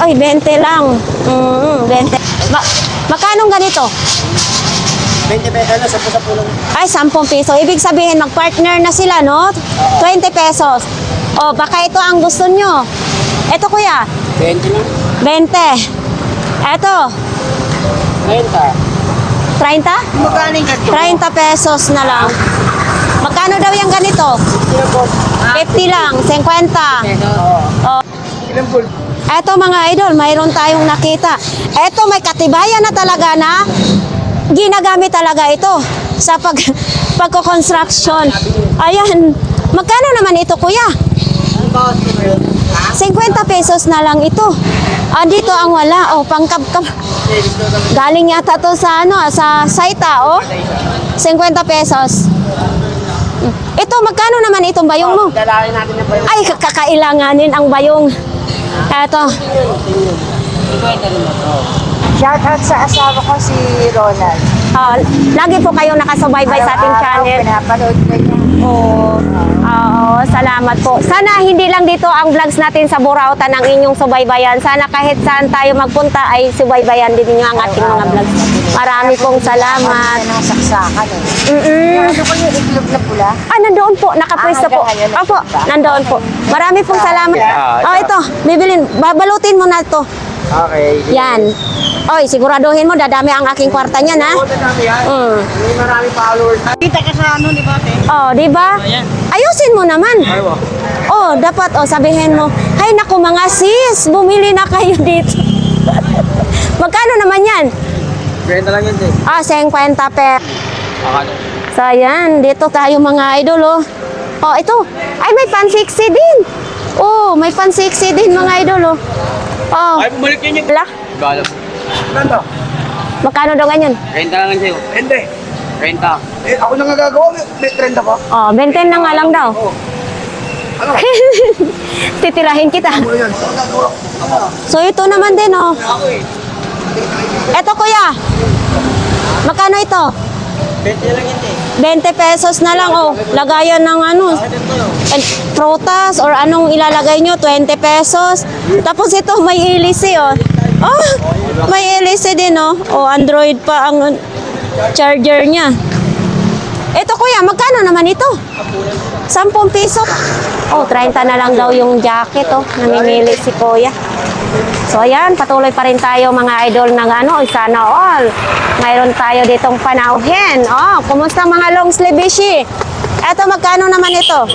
Ay, 20 lang. 20. Magkano ganito? 20 pesos na, 10 lang. Ay, 10 piso. Ibig sabihin, mag-partner na sila, no? 20 pesos. O, baka ito ang gusto nyo. Ito, Kuya. 20 lang. 20. Ito. 30. 30? Magkano yung ganito? 30 pesos na lang. Magkano daw yung ganito? 50 lang. 50. O. Ilang pool? Eto mga idol, mayroon tayong nakita. Eto may katibayan na talaga na ginagamit talaga ito sa pagko-construction. Ayan. Magkano naman ito, Kuya? 50 pesos na lang ito. Dito ang wala. Pangkab-kab. Galing yata to sa sa Saita, 50 pesos. Ito, magkano naman itong bayong mo? Lalaki natin na ba yung... Ay, kakailanganin ang bayong. Eto. Shoutout sa asawa ko si Ronald. Lagi po kayong nakasubaybay sa ating channel. Pinapanood ko niya. Oo, salamat po. Sana hindi lang dito ang vlogs natin sa Burautan ang inyong subaybayan. Sana kahit saan tayo magpunta ay subaybayan din ninyo ang ating mga vlogs. Marami pong salamat. Ng saksakan eh. Ano ko yung itlog na pula? Nandoon po, nakapwesto po. Hanggang ngayon, Opo, nakita. nandoon po. Marami pong salamat. Ito, bibilin. Babalutin mo na to. Okay. Yan. Oy, siguraduhin mo, dadami ang aking kwarta niyan, ha? Oo, dadami yan. May marami followers. Kita ka sa ano, di ba, te? Di ba? Ayusin mo naman. Ayaw. Dapat, sabihin mo, hay naku mga sis, bumili na kayo dito. Magkano naman yan? 20 lang yun, te. 50 per. Akala. So, ayan, dito tayo mga idol, ito. Ay, may pan-60 din. May pan-60 din mga idol, Ay, bumalik yun yung... Wala? Galo. Ganda. Magkano daw ganyan? 30 lang yun sa'yo. Hindi. 30. Ako na nga gagawa. May 30 pa. 20 na nga lang daw. Ano? Titirahin kita. Ano yan? So, ito naman din, Ako eh. Ito, Kuya. Magkano ito? 20 lang yun, te. 20 pesos na lang, lagayan ng prutas or anong ilalagay nyo, 20 pesos. Tapos ito, may LC, may LC din, Android pa ang charger niya. Ito, Kuya, magkano naman ito? 10 piso. 30 na lang daw yung jacket, namimili si Kuya. So, ayan, patuloy pa rin tayo mga idol ng sana all. Mayroon tayo ditong panauhin. Kumusta mga long sleeve bishi? Eto, magkano naman ito?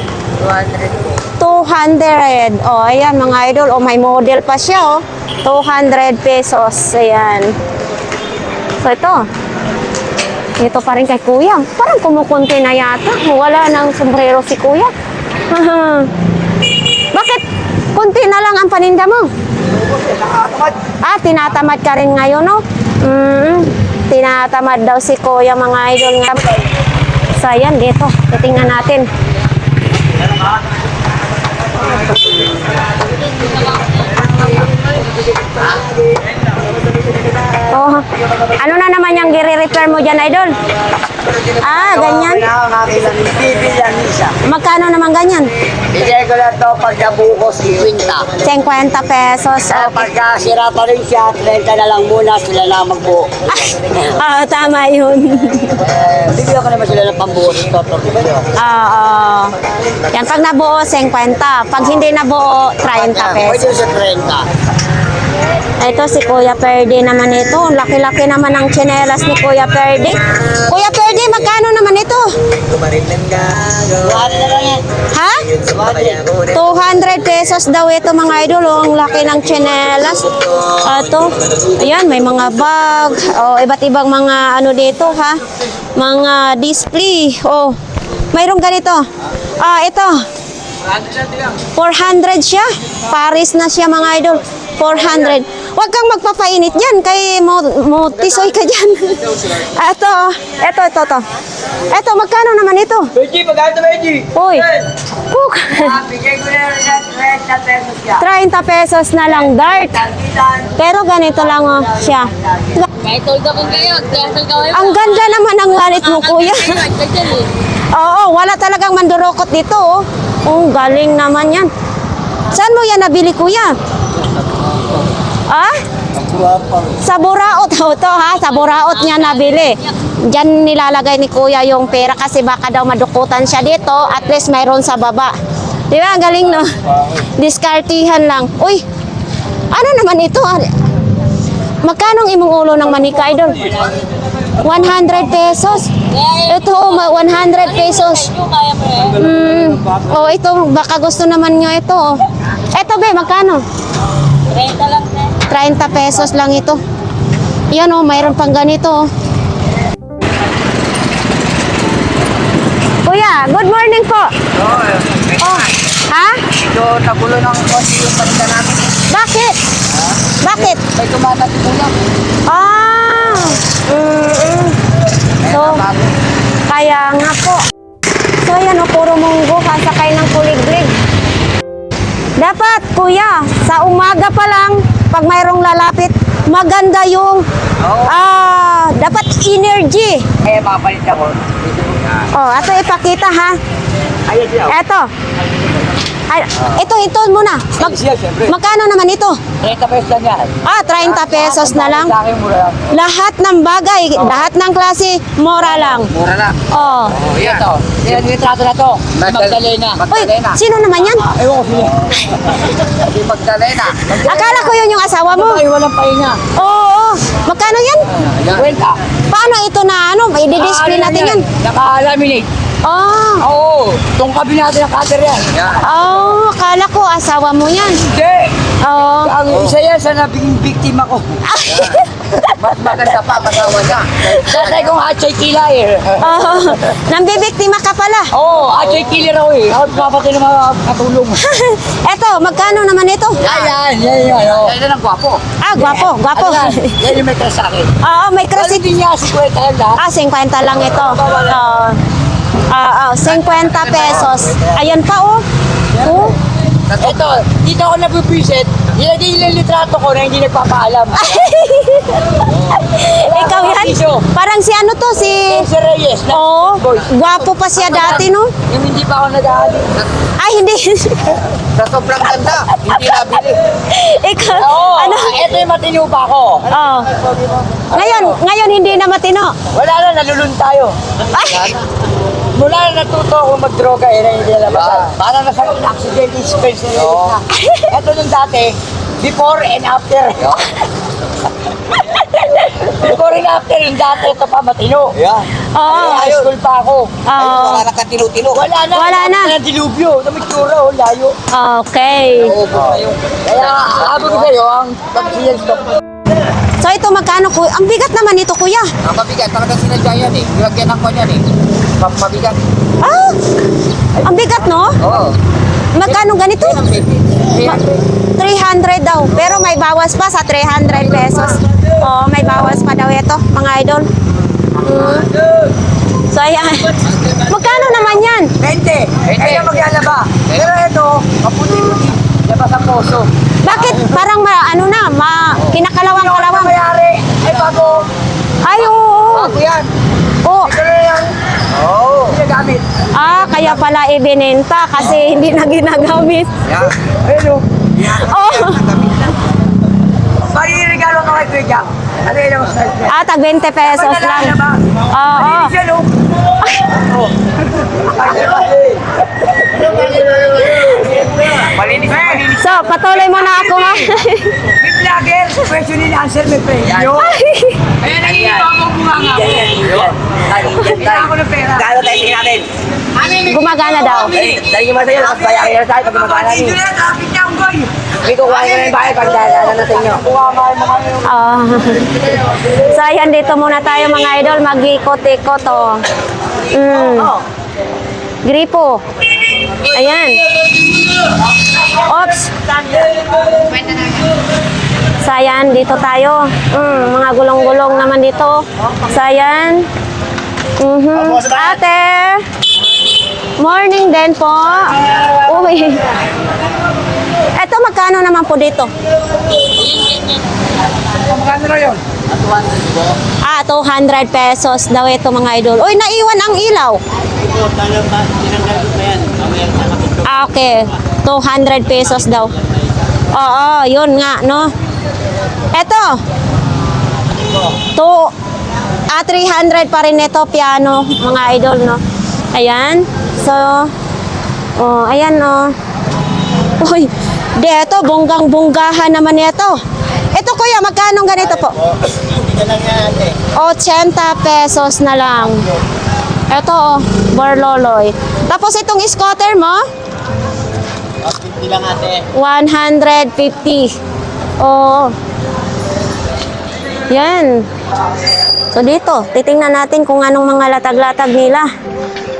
200. Ayan mga idol. May model pa siya, 200 pesos. Ayan. So, ito pa rin kay Kuya. Parang kumukunti na yata. Wala nang sombrero si Kuya. Bakit? Kunti na lang ang paninda mo. Tinatamad ka rin ngayon, Tinatamad daw si Kuya, mga idol nga. So, ayan, dito. Titingnan natin. Ano na naman yung gire-repair mo dyan, idol? Ah, ganyan. Nakakakilang bibilan isa. Magkano naman ganyan? Bigay ko lang to pag nabuko 50. 50 pesos. So, Okay. pagka sira pa rin siya, 30 na lang muna sila na magbuo. Ah, tama yun. Bigyan ko naman sila ng pambuo sa toto. Oo. Yan, pag nabuo, 50. Pag hindi nabuo, 30 Pwede pesos. sa 30. Ito si Kuya Perdi naman ito. Laki-laki naman ang tsinelas ni Kuya Perdi. Kuya Perdi, magkano naman ito? Buwan na lang yan. Ha? 200 pesos daw ito mga idol. Oh, ang laki ng tsinelas. Ito. Ayan, may mga bag. Oh, iba't ibang mga ano dito ha. Mga display. Oh, mayroong ganito. Ah, ito. 400 siya. Paris na siya mga idol. 400. Huwag kang magpapainit dyan. Kay mo tisoy ka dyan. Ito. Ito, magkano naman ito? Benji, magkano Benji? Uy. Puk. Bigay ko na rin yan, 30 pesos siya. 30 pesos na lang dart. Pero ganito lang oh, siya. Kahit tulga ko kayo, kahit kayo. Ang ganda naman ang wallet mo, kuya. Oo, wala talagang mandurokot dito oh. Ang galing naman yan. Saan mo yan nabili, kuya? Ah? Sa Buraot ho to ha, sa Buraot niya nabili. Diyan nilalagay ni kuya yung pera kasi baka daw madukutan siya dito, at least mayroon sa baba. Di ba? Ang galing no? Diskartihan lang. Uy, ano naman ito? Magkano ang imong ulo ng manika, idol? 100 pesos. Ito, 100 pesos. Oh, ito, baka gusto naman nyo ito. Oh. Ito, be, magkano? 30 lang na. 30 pesos lang ito. Yan oh, mayroon pang ganito. Oh. Kuya, good morning po. Oh, ha? So, nagulo ng konti yung balita namin. Bakit? Bakit? May kumatat ko lang. Ah, so, kaya nga po. So, yan o, puro munggo, kasakay ng kuliglig. Dapat, kuya, sa umaga pa lang, pag mayroong lalapit, maganda yung, dapat energy. Eh, mapalit ako. Oh, ito ipakita ha. Ayun siya. Ito. Ay, ito muna. Siya, siyempre. Magkano naman ito? 30 pesos lang yan. Ah, 30 pesos na lang. Sa akin, mura lang. Lahat ng bagay, lahat ng klase, mura lang. Mura lang. Oh. Oh, yan. Ito. Yan, litrato na to. Magdalena. Uy, sino naman yan? Ewan ko sila. Si Magdalena. Akala ko yun yung asawa mo. Ay, walang pahinga. Oo. Magkano yan? Kwenta. Paano ito na ano? I-display natin yan. Naka-laminate. Oh. Oo. Itong kabi natin ng cutter yan. Oh, akala ko asawa mo yan. Hindi. Oo. Ang isa yan sa nabing biktima ko. Mas maganda pa, masawa niya. Tatay kong Achay Killer. Oh. Nambibiktima ka pala. Oo, Achay Killer ako eh. Ako papatay ng mga katulong. Eto, magkano naman ito? Yan yung ano. Yan ang gwapo. Ah, gwapo. Yan yung may crush sa akin. Oo, may Kasi crush. din niya, 50 yan lahat. Ah, 50 lang ito. Oo. 50 pesos. Ayan pa oh. Oh. Ito, dito ako nabubisit. Yan yung litrato ko na hindi nagpapaalam. Ikaw yan? Parang si ano to, si... Si Reyes. Oo. Gwapo pa siya dati, no? Yung hindi pa ako nag-aali. Ay, hindi. Sa sobrang ganda, hindi nabili. Ikaw, Oo, ano? ito yung matino pa ako. Oo. Ngayon hindi na matino. Wala na, nalulun tayo. Ay, Mula na natuto ako mag-droga, eh, na hindi nalabasan. Para na sa accident expense na. Ito nung dati, before and after. Before and after, yung dati, ito pa matino. oo. High school pa ako. Oo. Wala na katino-tino. Wala na. Wala na. Wala na dilubyo. Na may tsura, oh, layo. Okay. Kaya, abot ko sa'yo, ang pag-siyas ko. So ito magkano kuya? Ang bigat naman ito kuya. Ang mabigat, talagang sinadya yan eh. Lagyan ng kanya eh. Mabigat. Ah, ang bigat no? Oo. Magkano ganito? 300 daw. Pero may bawas pa sa 300 pesos. Oo, may bawas pa daw ito, mga idol. So ayan. Magkano naman yan? 20. Kaya maglalaba. Pero ito, maputi-puti. Labas ang poso. Bakit parang kinakalawang-kalawang? Mayari. Ay bago. kaya pala ibinenta kasi hindi na ginagamit. Yan. Ayun o. Oh, Pag-regalo ka kay Kuya Jack. Ano yun ang style niya? tag 20 pesos lang. Oo. Siya, no? Malinis na malinis. So, patuloy mo na ako ha. May vlogger, question and answer, may premyo. Kaya nangingito ako bumanga mo. Kailangan ko ng pera. Kano tayo tingin natin? Gumagana daw. Dali nyo sa'yo, tapos bayarin na tayo pag gumagana Dito niyo. na, traffic niya ang goy. May kukuha nyo na yung bayad pag dala na sa inyo. Ah. So, ayan, dito muna tayo mga idol. Mag-ikot-ikot, oh. Gripo. Ayan. Oops. So, ayan, dito tayo. Mga gulong-gulong naman dito. So, ayan. Ate. Morning din po. Uy. Eto, magkano naman po dito? Magkano na yun? 200 pesos daw ito mga idol. Uy, naiwan ang ilaw. Okay. 200 pesos daw. Oo, yun nga, no? Eto. 300 pa rin ito, piano, mga idol, no? Ayan. So, ayan, no? Uy, ito, bonggang-bonggahan naman ito. Ito, kuya, magkano ganito po? 80 pesos na lang. Ito, Borloloy. Tapos itong scooter mo? 50 lang ate. 150. Oo. Yan. So dito, titingnan natin kung anong mga latag-latag nila.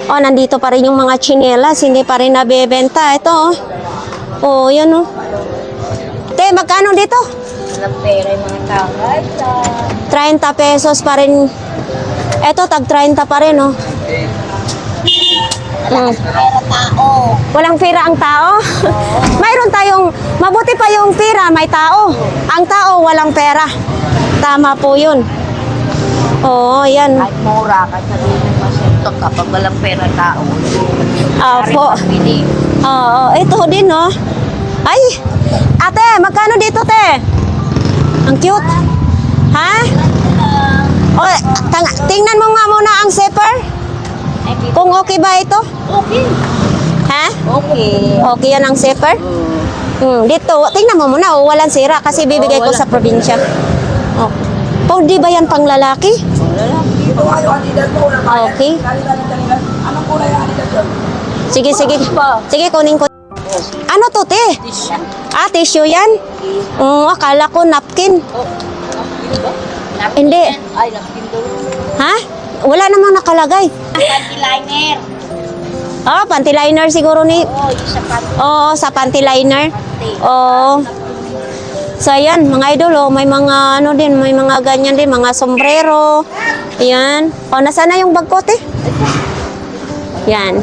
Oh, nandito pa rin yung mga tsinelas, hindi pa rin nabebenta. Ito, oh. Oh, yan, oh. Te, magkano dito? Walang pera yung mga tao. 30 pesos pa rin. Eto, tag 30 pa rin, oh. Walang pera ang tao? Mayroon tayong, mabuti pa yung pera, may tao. Ang tao, walang pera. Tama po yun. Oo, yan. Kahit mura ka sabihin ng masento kapag walang pera tao. Opo. Pili. Oo, ito din, no? Ay, ate, magkano dito, te? Ang cute. Ha? O, tingnan mo nga muna ang zipper. Kung okay ba ito? Okay. Ha? Okay. Okay yan ang zipper? Dito, tingnan mo muna, oh, walang sira kasi bibigay ko sa probinsya. Oh. Di ba yan pang lalaki? Ito nga yung Adidas mo. Okay. Anong kulay yung Adidas yun? Sige, sige. Sige, kunin ko. Ano to, te? Tissue yan? Akala ko napkin. Hindi. Ay, napkin doon. Ha? Wala namang nakalagay. Panty liner. Panty liner siguro ni... Oh, yung sa panty. Oo, sa panty liner. Oo. So, ayan, mga idol, oh, may mga, ano din, may mga ganyan din, mga sombrero. Ayan. Nasaan na yung bag ko, te? Yan.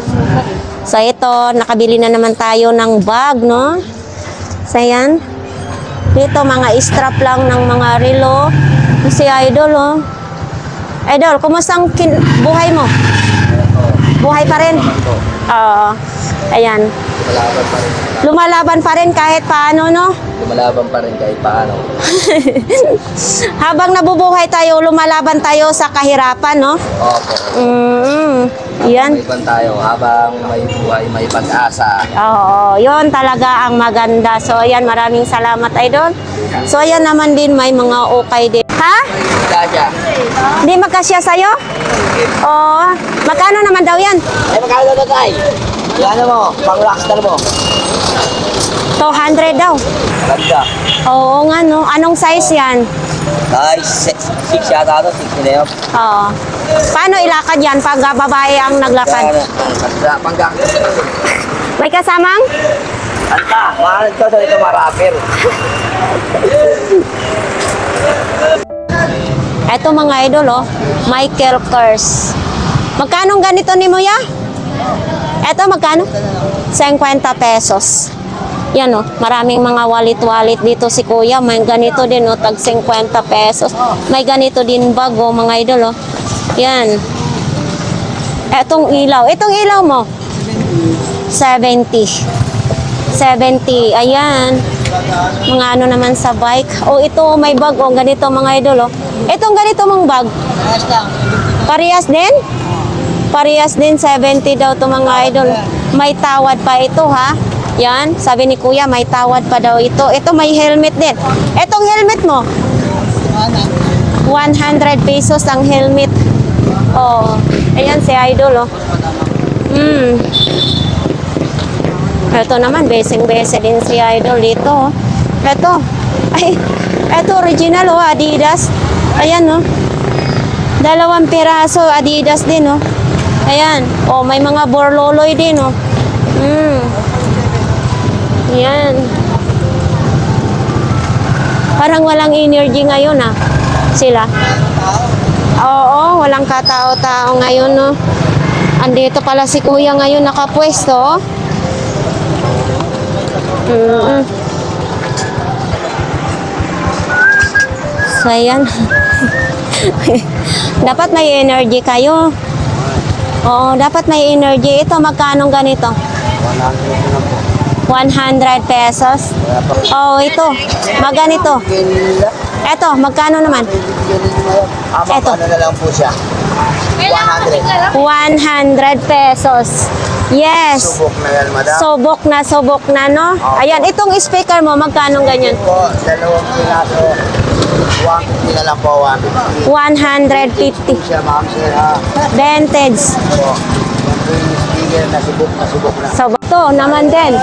So, ito, nakabili na naman tayo ng bag, no? So, ayan. Dito, mga strap lang ng mga relo. Si idol, oh. Idol, kumusta ang buhay mo? Buhay pa rin? Oo. Ayan. Lumalaban pa rin kahit paano, no? Lumalaban pa rin kahit paano. Habang nabubuhay tayo, lumalaban tayo sa kahirapan, no? Opo. Yan. May iban tayo habang may buhay, may pag-asa. Oo, yun talaga ang maganda. So, ayan, maraming salamat, idol. So, ayan naman din, may mga okay din. Ha? Gaja. Di magkasya sa'yo? Oo. Magkano naman daw yan? Ay, magkano na tayo? Yan mo, pang-rockstar mo. 200 daw. Ganda. Oo nga, no? Anong size yan? Guys, 6 yata ito, 6 na yun. Oo. Paano ilakad yan pag babae ang naglakad? Ganda, panggang. May kasamang? Anta, mahal ito sa ito marapir. Eto mga idol, oh. Michael Kors. Magkano ganito ni Muya? Eto, magkano? 50 pesos. Yan, oh. Maraming mga wallet-wallet dito si Kuya. May ganito din, oh. Tag 50 pesos. May ganito din bag, oh, mga idol, oh. Yan. Etong ilaw. Itong ilaw mo? 70. 70. Ayan. Mga ano naman sa bike. O ito, may bag. O ganito mga idol. O. Itong ganito mong bag. Parehas din? Parehas din. 70 daw to mga idol. May tawad pa ito ha. Yan. Sabi ni kuya, may tawad pa daw ito. Ito may helmet din. Itong helmet mo. 100 pesos ang helmet. Oh, ayan si idol oh. Ito naman, beseng-bese din si idol dito oh. Ito. Ay, ito original oh, Adidas. Ayan oh. 2 piraso Adidas din oh. Ayan. Oh, may mga borloloy din oh. Ayan. Parang walang energy ngayon ah. Sila. Oo, walang katao-tao ngayon, no. Andito pala si kuya ngayon nakapwesto. So, ayan. Dapat may energy kayo. Oo, dapat may energy. Ito, magkano ganito? 100 pesos. Oh, ito. Maganito. Eto, magkano naman? Eto. Ano na lang po siya? 100. 100 pesos. Yes. Subok na yan, madam. Subok na, no? Ayan, itong speaker mo, magkano ganyan? Po, 2 piraso. 150 na lang po, 150. 150. Siya, ma'am, sir, ha? Vintage. Po. Yung speaker na subok na. So, ito naman din.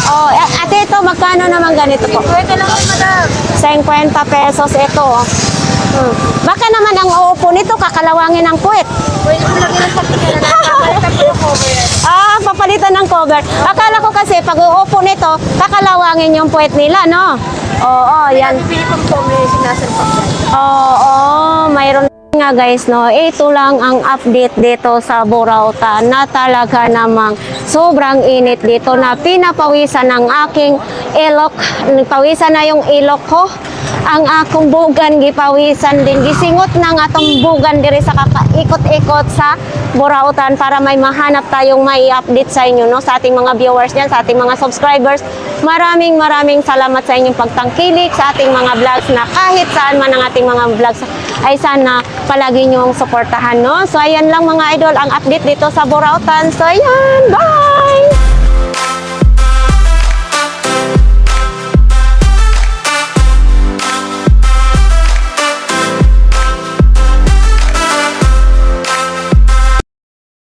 Oh, ate, ito, magkano naman ganito po? Pwede lang ako, madam. 50 pesos ito. Oh. Baka naman ang uupo nito, kakalawangin ng puwet. Pwede ko lagyan ng sakit na nakakalitan ko yung cover. Ah, papalitan ng cover. Akala ko kasi pag uupo nito, kakalawangin yung puwet nila, no? Oo, yan. Bibili pang cover, sinasalpak yan. Oo, mayroon nga guys, no? Ito lang ang update dito sa Burautan na talaga namang sobrang init dito na pinapawisan ng aking ilok. Pawisan na yung ilok ko. Ang akong bugan gipawisan din, gisingot na nga atong bugan diri sa kakaikot-ikot sa Burautan para may mahanap tayong may update sa inyo, no, sa ating mga viewers niyan, sa ating mga subscribers. Maraming salamat sa inyong pagtangkilik sa ating mga vlogs na kahit saan man ang ating mga vlogs ay sana palagi niyong suportahan, no. So ayan lang mga idol ang update dito sa Burautan. So ayan, bye.